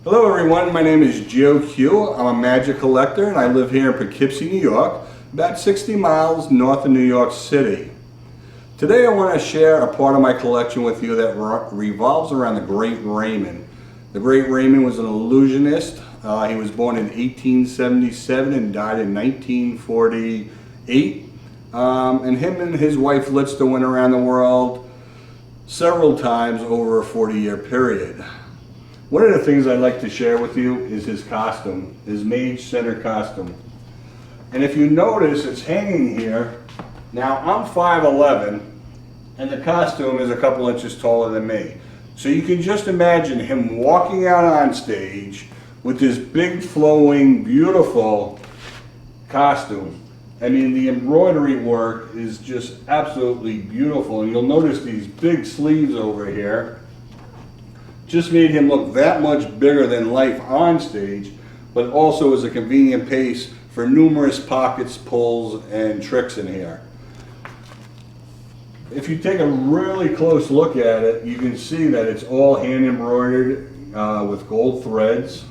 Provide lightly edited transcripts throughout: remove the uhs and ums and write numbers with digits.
Hello everyone, my name is Joe Q. I'm a magic collector and I live here in Poughkeepsie, New York, about 60 miles north of New York City. Today I want to share a part of my collection with you that revolves around the Great Raymond. The Great Raymond was an illusionist. He was born in 1877 and died in 1948. And him and his wife Litsta went around the world several times over a 40-year period. One of the things I'd like to share with you is his costume, his Mage Center costume. And if you notice, it's hanging here. Now, I'm 5'11", and the costume is a couple inches taller than me. So you can just imagine him walking out on stage with this big, flowing, beautiful costume. I mean, the embroidery work is just absolutely beautiful. And you'll notice these big sleeves over here just made him look that much bigger than life on stage, but also as a convenient pace for numerous pockets, pulls, and tricks in here. If you take a really close look at it, you can see that it's all hand embroidered with gold threads.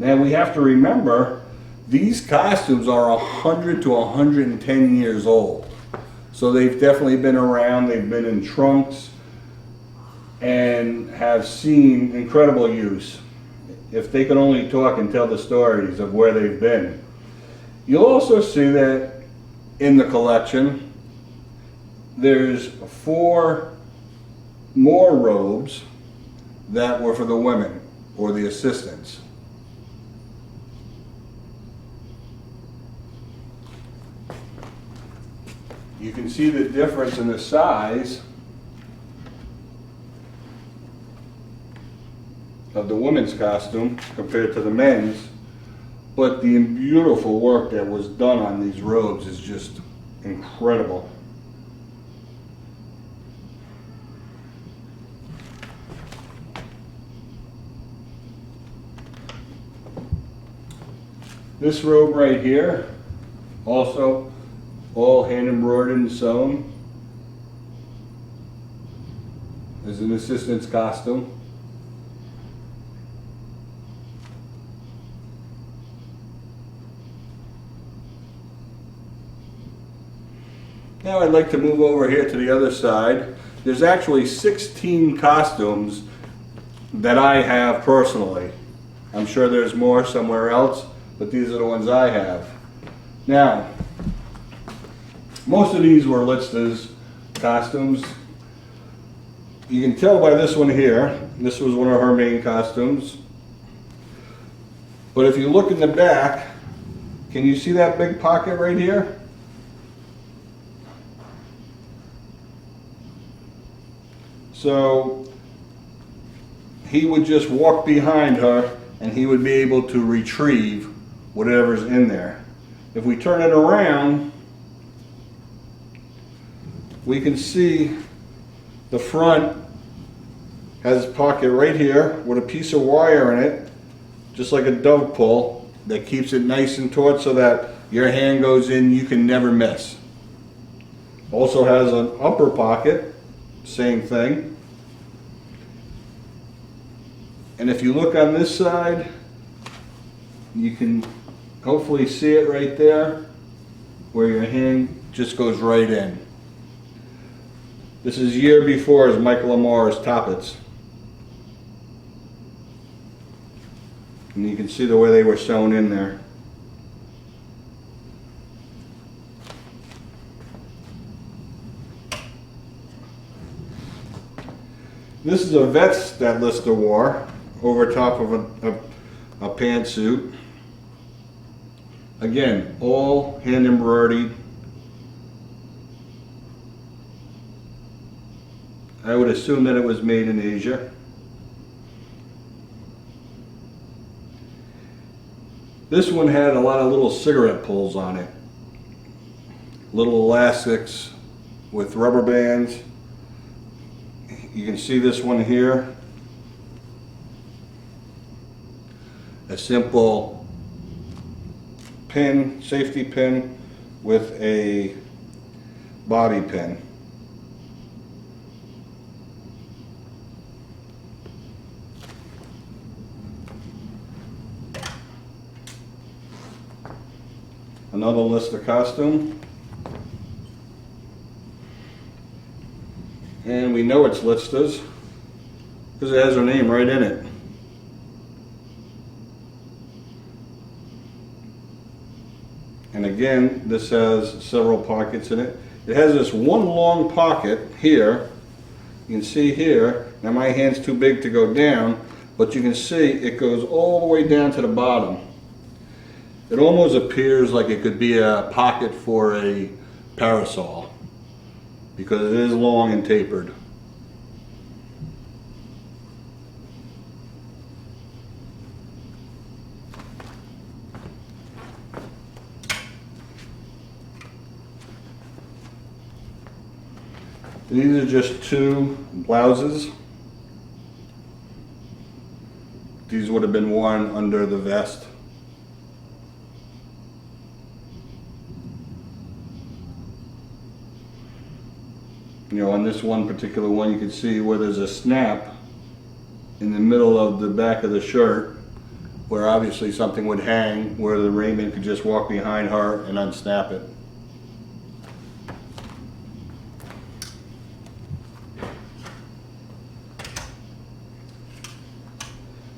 Now we have to remember, these costumes are 100 to 110 years old. So they've definitely been around, they've been in trunks, and have seen incredible use. If they could only talk and tell the stories of where they've been. You'll also see that in the collection there's 4 more robes that were for the women or the assistants. You can see the difference in the size of the women's costume compared to the men's, but the beautiful work that was done on these robes is just incredible. This robe right here, also all hand embroidered and sewn, is an assistant's costume. Now I'd like to move over here to the other side. There's actually 16 costumes that I have personally. I'm sure there's more somewhere else, but these are the ones I have. Now, most of these were Litsta's costumes. You can tell by this one here, this was one of her main costumes. But if you look in the back, can you see that big pocket right here? So he would just walk behind her and he would be able to retrieve whatever's in there. If we turn it around, we can see the front has a pocket right here with a piece of wire in it, just like a dove pull, that keeps it nice and taut so that your hand goes in, you can never miss. Also has an upper pocket, same thing. And if you look on this side, you can hopefully see it right there, where your hand just goes right in. This is a year before as Michael Lamar's Toppets. And you can see the way they were sewn in there. This is a vest that Litsta wore over top of a pantsuit. Again, all hand embroidered. I would assume that it was made in Asia. This one had a lot of little cigarette pulls on it. Little elastics with rubber bands. You can see this one here. A simple pin, safety pin with a bobby pin. Another Lister costume. And we know it's Lister's because it has her name right in it. And again, this has several pockets in it. It has this one long pocket here. You can see here, now my hand's too big to go down, but you can see it goes all the way down to the bottom. It almost appears like it could be a pocket for a parasol because it is long and tapered. These are just two blouses. These would have been worn under the vest. You know, on this one particular one, you can see where there's a snap in the middle of the back of the shirt, where obviously something would hang, where the Raymond could just walk behind her and unsnap it.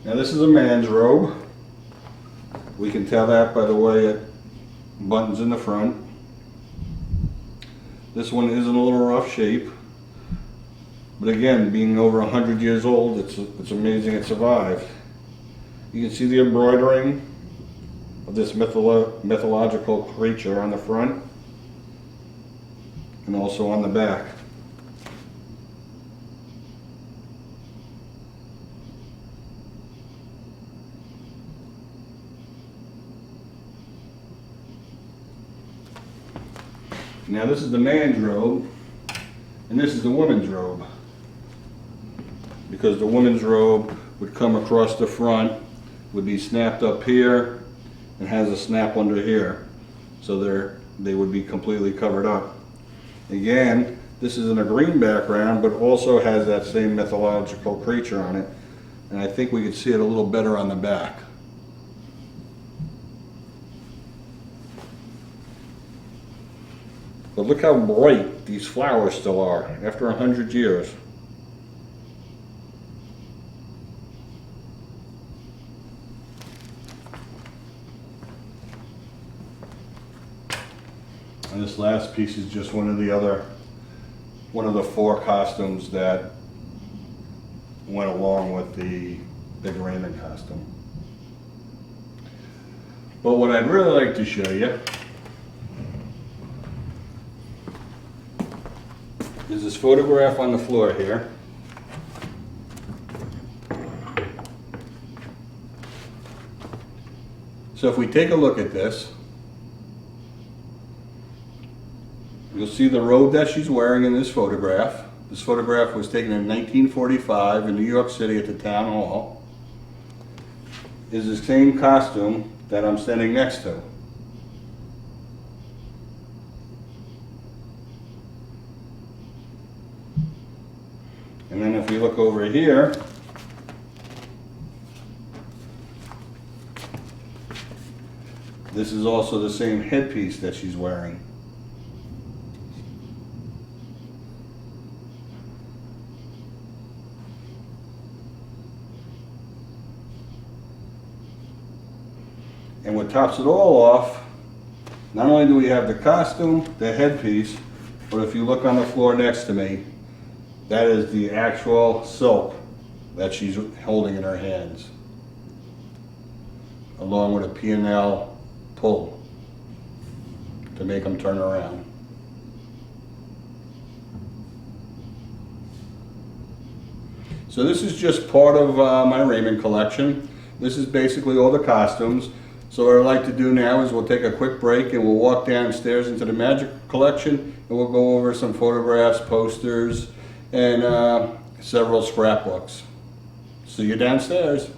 Now this is a man's robe. We can tell that by the way it buttons in the front. This one is in a little rough shape, but again, being over 100 years old, it's amazing it survived. You can see the embroidering of this mythological creature on the front and also on the back. Now this is the man's robe, and this is the woman's robe. Because the woman's robe would come across the front, would be snapped up here, and has a snap under here. So they would be completely covered up. Again, this is in a green background, but also has that same mythological creature on it. And I think we could see it a little better on the back. But look how bright these flowers still are after 100 years. And this last piece is just one of the four costumes that went along with the big Raymond costume. But what I'd really like to show you is this photograph on the floor here. So if we take a look at this, you'll see the robe that she's wearing in this photograph. This photograph was taken in 1945 in New York City at the town hall. Is the same costume that I'm standing next to. And then if we look over here, this is also the same headpiece that she's wearing. And what tops it all off, not only do we have the costume, the headpiece, but if you look on the floor next to me, that is the actual silk that she's holding in her hands, along with a P&L pull to make them turn around. So this is just part of my Raymond collection. This is basically all the costumes. So what I'd like to do now is we'll take a quick break and we'll walk downstairs into the Magic collection and we'll go over some photographs, posters, and several scrapbooks. See you downstairs.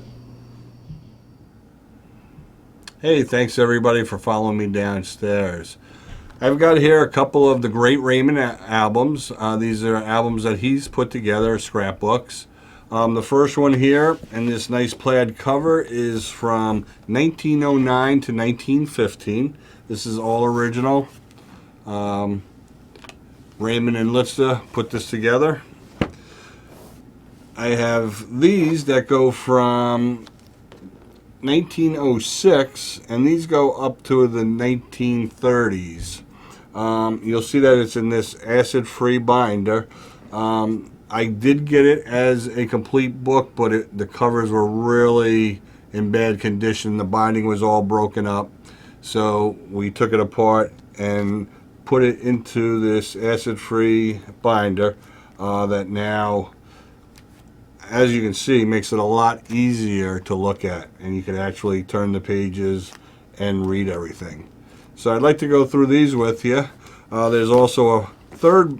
Hey, thanks everybody for following me downstairs. I've got here a couple of the Great Raymond albums. These are albums that he's put together, scrapbooks. The first one here, and this nice plaid cover, is from 1909 to 1915. This is all original. Raymond and Lister put this together. I have these that go from 1906, and these go up to the 1930s. You'll see that it's in this acid-free binder. I did get it as a complete book, but the covers were really in bad condition. The binding was all broken up. So we took it apart and put it into this acid-free binder that now, as you can see, makes it a lot easier to look at, and you can actually turn the pages and read everything. So I'd like to go through these with you. There's also a third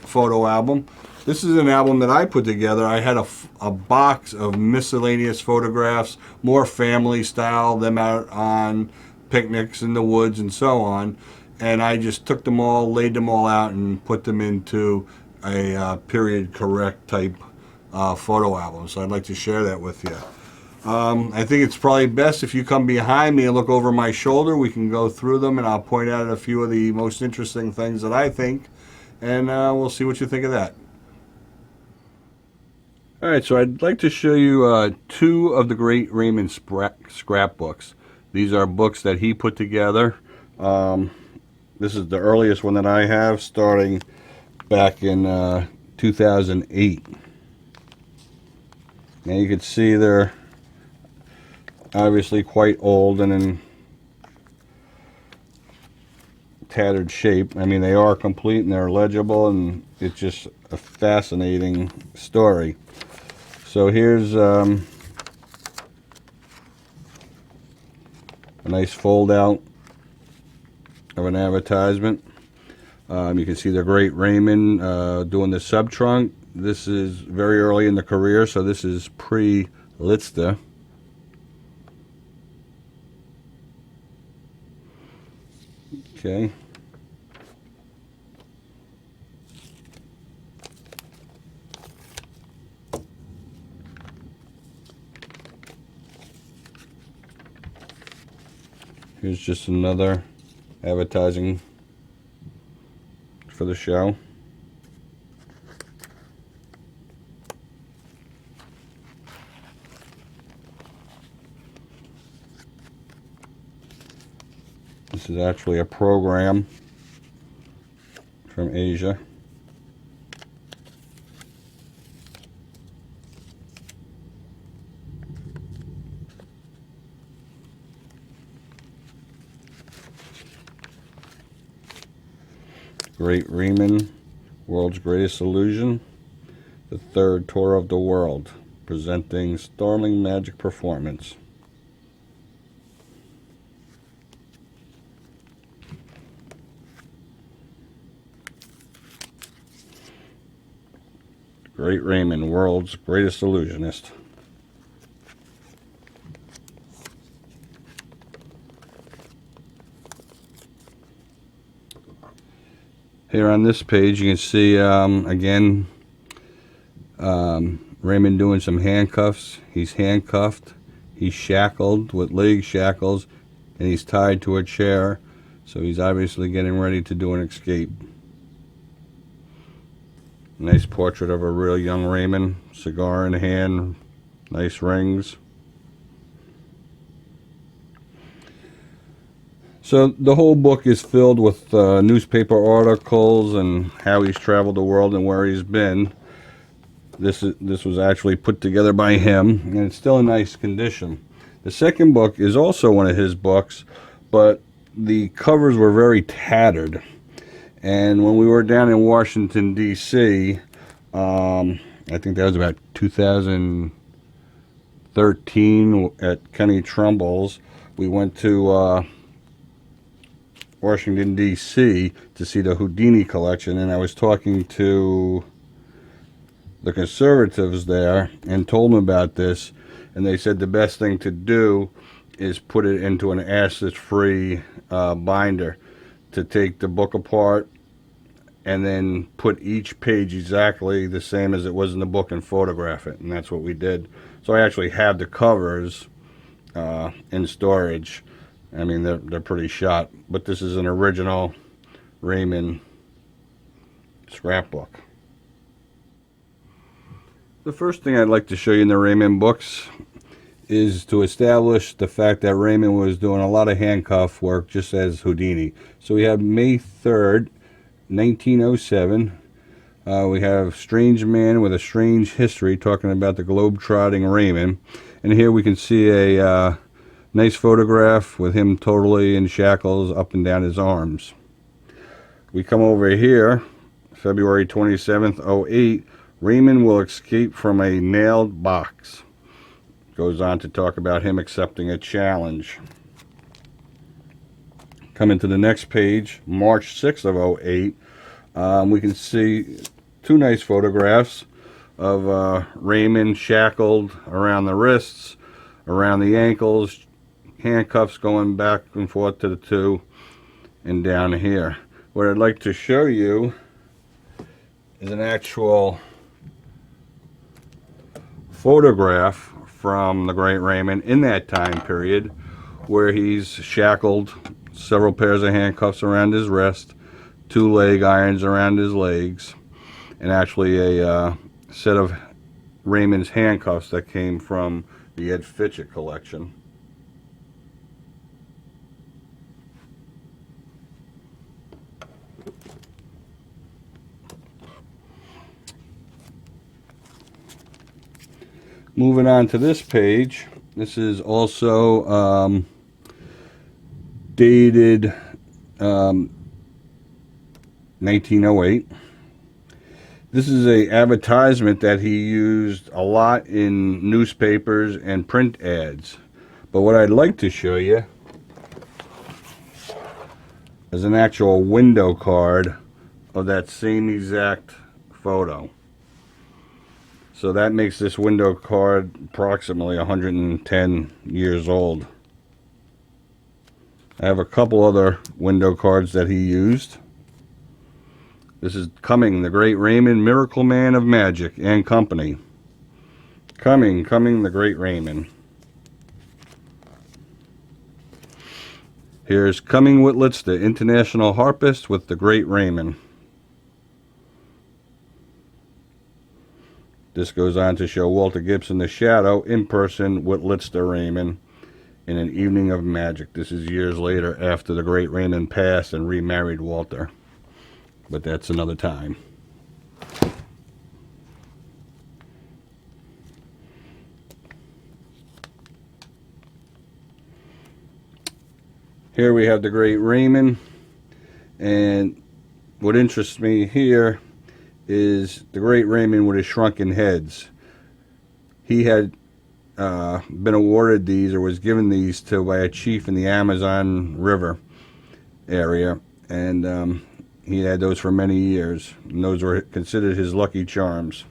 photo album. This is an album that I put together. I had a box of miscellaneous photographs, more family style, them out on picnics in the woods and so on, and I just took them all, laid them all out, and put them into a period correct type photo album. So I'd like to share that with you. I think it's probably best if you come behind me and look over my shoulder. We can go through them, and I'll point out a few of the most interesting things that I think, and we'll see what you think of that. Alright, so I'd like to show you two of the Great Raymond scrapbooks. These are books that he put together. This is the earliest one that I have, starting back in 2008. Now you can see they're obviously quite old and in tattered shape. I mean, they are complete and they're legible, and it's just a fascinating story. So here's a nice fold out of an advertisement. You can see the Great Raymond doing the sub trunk. This is very early in the career, so this is pre-Lister. Okay. Here's just another advertising for the show. This is actually a program from Asia. Great Raymond, World's Greatest Illusion, the third tour of the world, presenting Startling Magic Performance. Great Raymond, World's Greatest Illusionist. Here on this page you can see again Raymond doing some handcuffs. He's handcuffed, he's shackled with leg shackles, and he's tied to a chair, so he's obviously getting ready to do an escape. Nice portrait of a real young Raymond, cigar in hand, nice rings. So the whole book is filled with newspaper articles and how he's traveled the world and where he's been. This was actually put together by him, and it's still in nice condition. The second book is also one of his books, but the covers were very tattered. And when we were down in Washington, D.C., I think that was about 2013 at Kenny Trumbull's, we went to Washington, D.C. to see the Houdini collection, and I was talking to the conservatives there and told them about this, and they said the best thing to do is put it into an acid-free binder, to take the book apart and then put each page exactly the same as it was in the book and photograph it, and that's what we did. So I actually have the covers in storage, I mean, they're pretty shot, but this is an original Raymond scrapbook. The first thing I'd like to show you in the Raymond books is to establish the fact that Raymond was doing a lot of handcuff work just as Houdini. So we have May 3rd, 1907. We have Strange Man with a Strange History, talking about the globe-trotting Raymond. And here we can see a nice photograph with him totally in shackles up and down his arms. We come over here, February 27th, 08. Raymond will escape from a nailed box. Goes on to talk about him accepting a challenge. Coming to the next page, March 6th of 08. We can see two nice photographs of Raymond shackled around the wrists, around the ankles, handcuffs going back and forth to the two, and down here. What I'd like to show you is an actual photograph from the Great Raymond in that time period, where he's shackled, several pairs of handcuffs around his wrist, 2 leg irons around his legs, and actually a set of Raymond's handcuffs that came from the Ed Fitchett collection. Moving on to this page, this is also dated 1908. This is an advertisement that he used a lot in newspapers and print ads. But what I'd like to show you is an actual window card of that same exact photo. So that makes this window card approximately 110 years old. I have a couple other window cards that he used. This is Coming, the Great Raymond, Miracle Man of Magic and Company. Coming, the Great Raymond. Here's Coming Witlets, the International Harpist with the Great Raymond. This goes on to show Walter Gibson, the Shadow, in person with Litster Raymond in an evening of magic. This is years later after the Great Raymond passed and remarried Walter. But that's another time. Here we have the Great Raymond, and what interests me here is the Great Raymond with his shrunken heads. He had been awarded these, or was given these to by a chief in the Amazon River area, and he had those for many years, and those were considered his lucky charms.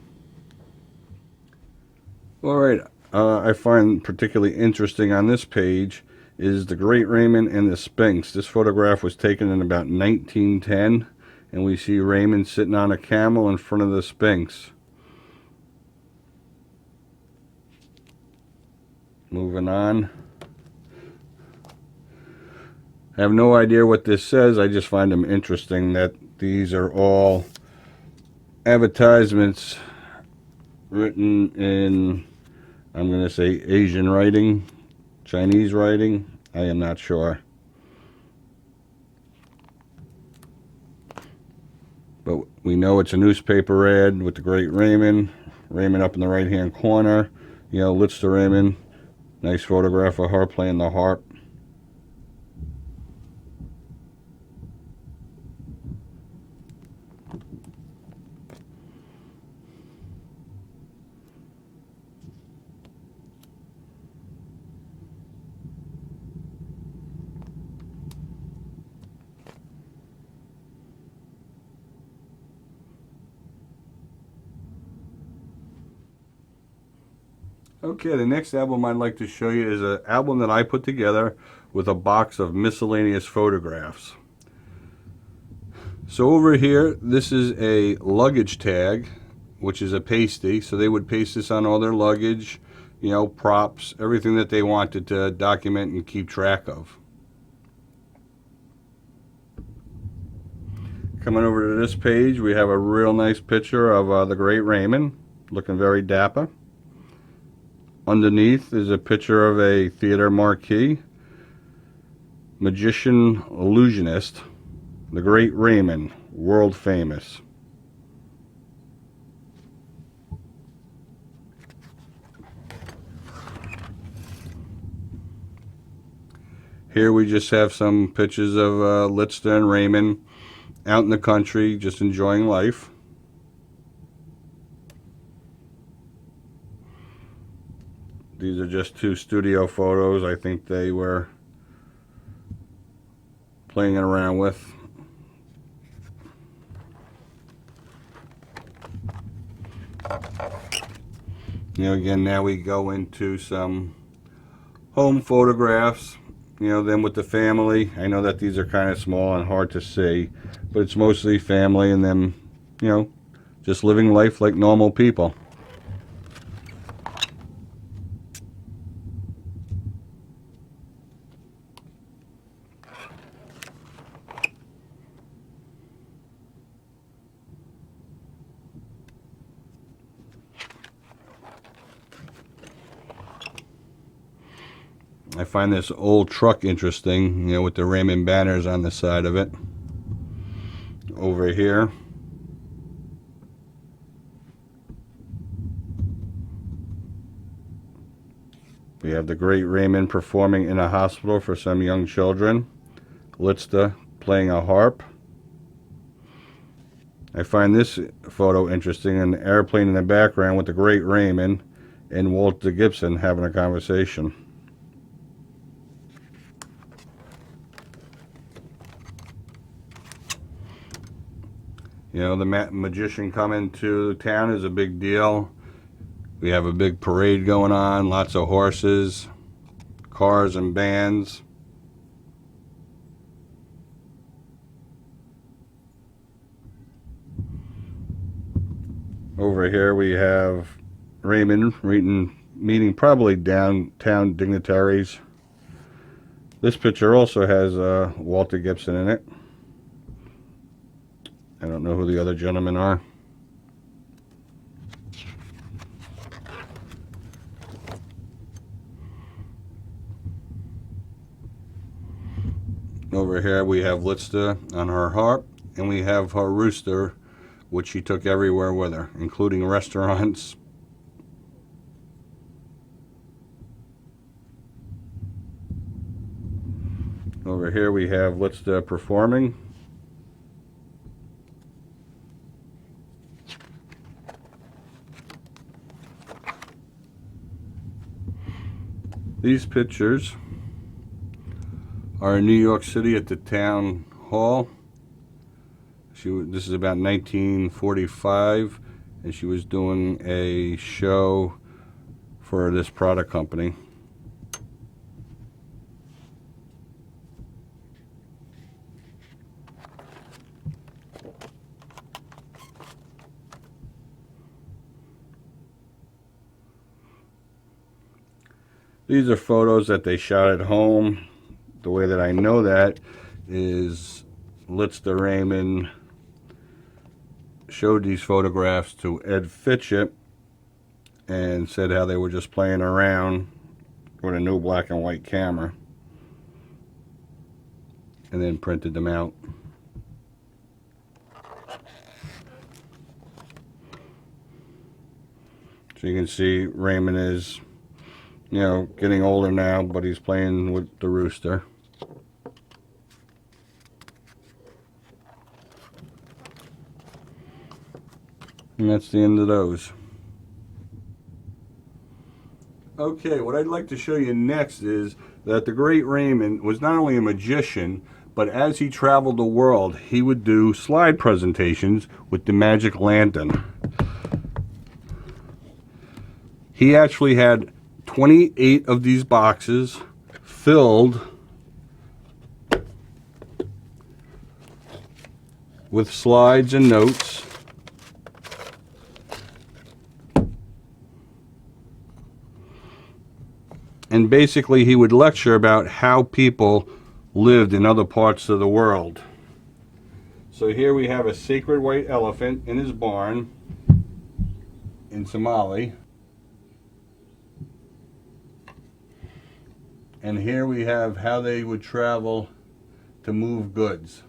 Alright, I find particularly interesting on this page is the Great Raymond and the Sphinx. This photograph was taken in about 1910, and we see Raymond sitting on a camel in front of the Sphinx. Moving on. I have no idea what this says. I just find them interesting that these are all advertisements written in, I'm going to say, Asian writing, Chinese writing. I am not sure. But we know it's a newspaper ad with the Great Raymond. Raymond up in the right hand corner. You know, Litster Raymond. Nice photograph of her playing the harp. Okay, the next album I'd like to show you is an album that I put together with a box of miscellaneous photographs. So over here, this is a luggage tag, which is a pasty. So they would paste this on all their luggage, you know, props, everything that they wanted to document and keep track of. Coming over to this page, we have a real nice picture of the Great Raymond, looking very dapper. Underneath is a picture of a theater marquee. Magician illusionist, the Great Raymond, world famous. Here we just have some pictures of Litster and Raymond out in the country, just enjoying life. These are just two studio photos I think they were playing around with. You know, again, now we go into some home photographs, you know, them with the family. I know that these are kind of small and hard to see, but it's mostly family and them, you know, just living life like normal people. I find this old truck interesting, you know, with the Raymond banners on the side of it. Over here, we have the Great Raymond performing in a hospital for some young children. Litster playing a harp. I find this photo interesting, an airplane in the background with the Great Raymond and Walter Gibson having a conversation. You know, the magician coming to town is a big deal. We have a big parade going on, lots of horses, cars and bands. Over here we have Raymond meeting probably downtown dignitaries. This picture also has Walter Gibson in it. I don't know who the other gentlemen are. Over here we have Litster on her harp, and we have her rooster, which she took everywhere with her, including restaurants. Over here we have Litster performing. These pictures are in New York City at the town hall. This is about 1945, and she was doing a show for this product company. These are photos that they shot at home. The way that I know that is Litster Raymond showed these photographs to Ed Fitchett and said how they were just playing around with a new black and white camera, and then printed them out. So you can see Raymond is, you know, getting older now, but he's playing with the rooster. And that's the end of those. Okay, what I'd like to show you next is that the Great Raymond was not only a magician, but as he traveled the world, he would do slide presentations with the magic lantern. He actually had 28 of these boxes filled with slides and notes. And basically he would lecture about how people lived in other parts of the world. So here we have a sacred white elephant in his barn in Somali. And here we have how they would travel to move goods.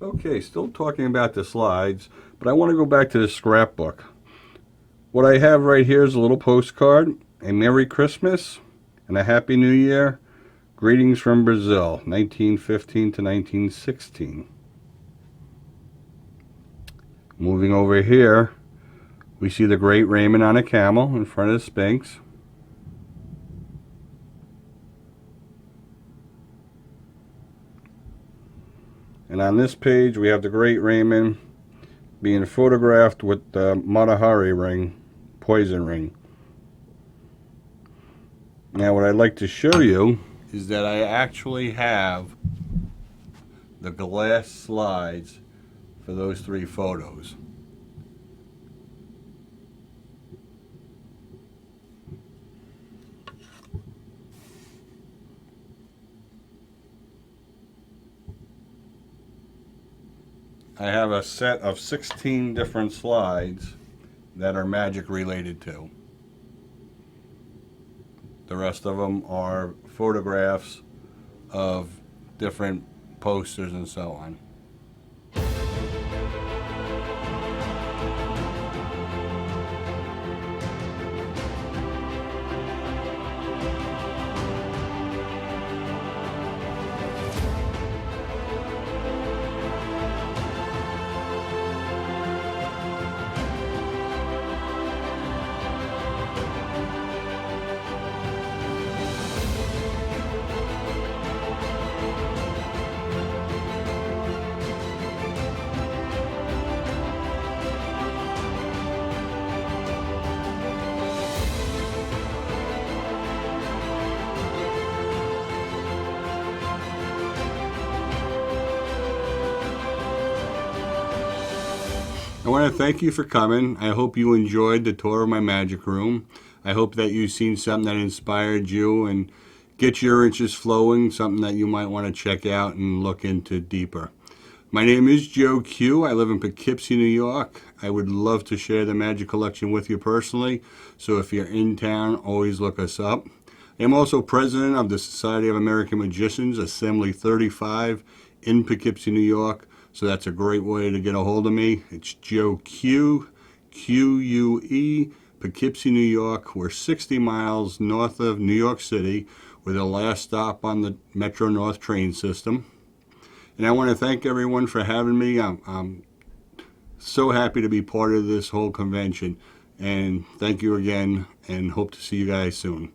Okay, still talking about the slides, but I want to go back to the scrapbook. What I have right here is a little postcard, a Merry Christmas and a Happy New Year. Greetings from Brazil, 1915 to 1916. Moving over here, we see the Great Raymond on a camel in front of the Sphinx. And on this page, we have the Great Raymond being photographed with the Matahari ring, poison ring. Now, what I'd like to show you is that I actually have the glass slides for those 3 photos. I have a set of 16 different slides that are magic related to. The rest of them are photographs of different posters and so on. I want to thank you for coming. I hope you enjoyed the tour of my magic room. I hope that you've seen something that inspired you and get your interest flowing, something that you might want to check out and look into deeper. My name is Joe Q. I live in Poughkeepsie, New York. I would love to share the magic collection with you personally, so if you're in town, always look us up. I am also president of the Society of American Magicians, Assembly 35 in Poughkeepsie, New York. So that's a great way to get a hold of me. It's Joe Q, Q-U-E, Poughkeepsie, New York. We're 60 miles north of New York City. We're the last stop on the Metro North train system. And I want to thank everyone for having me. I'm so happy to be part of this whole convention. And thank you again, and hope to see you guys soon.